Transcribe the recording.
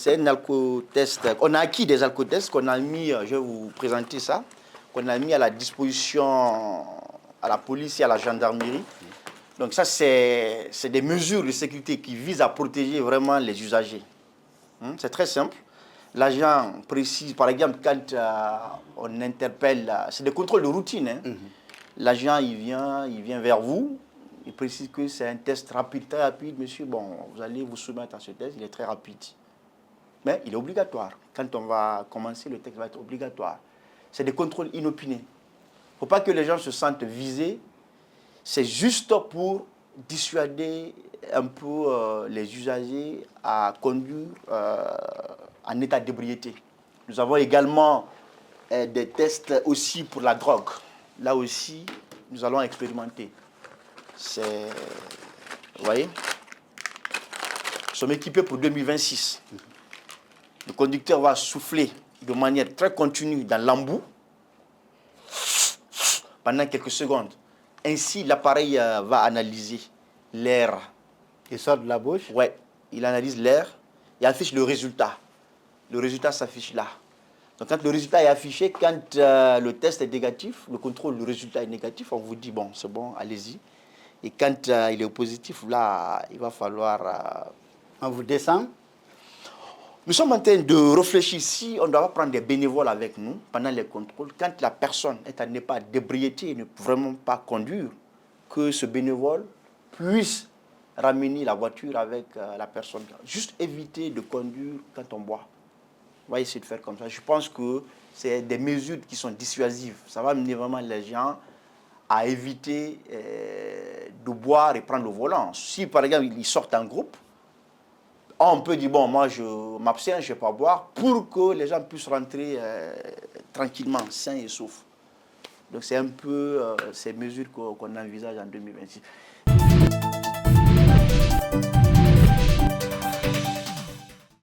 C'est un alcotest. On a acquis des alcotests qu'on a mis, je vais vous présenter ça, qu'on a mis à la disposition à la police et à la gendarmerie. Donc ça, c'est des mesures de sécurité qui visent à protéger vraiment les usagers. C'est très simple. L'agent précise, par exemple, quand on interpelle, c'est des contrôles de routine. Hein. L'agent, il vient vers vous, il précise que c'est un test rapide, très rapide. Monsieur, bon, vous allez vous soumettre à ce test, il est très rapide. Mais il est obligatoire. Quand on va commencer, le test va être obligatoire. C'est des contrôles inopinés. Il ne faut pas que les gens se sentent visés. C'est juste pour dissuader un peu les usagers à conduire en état d'ébriété. Nous avons également des tests aussi pour la drogue. Là aussi, nous allons expérimenter. Vous voyez, nous sommes équipés pour 2026. Le conducteur va souffler de manière très continue dans l'embout pendant quelques secondes. Ainsi, l'appareil va analyser l'air. Il sort de la bouche? Oui, il analyse l'air et affiche le résultat. Le résultat s'affiche là. Donc, quand le résultat est affiché, quand le test est négatif, le contrôle du résultat est négatif, on vous dit, bon, c'est bon, allez-y. Et quand il est positif, là, il va falloir... On vous descend? Nous sommes en train de réfléchir si on doit prendre des bénévoles avec nous pendant les contrôles. Quand la personne est en état d'ébriété et ne peut vraiment pas conduire, que ce bénévole puisse ramener la voiture avec la personne. Juste éviter de conduire quand on boit. On va essayer de faire comme ça. Je pense que c'est des mesures qui sont dissuasives. Ça va amener vraiment les gens à éviter de boire et prendre le volant. Si par exemple ils sortent en groupe, on peut dire, bon, moi je m'abstiens, je ne vais pas boire, pour que les gens puissent rentrer tranquillement, sains et saufs. Donc c'est un peu ces mesures qu'on envisage en 2026.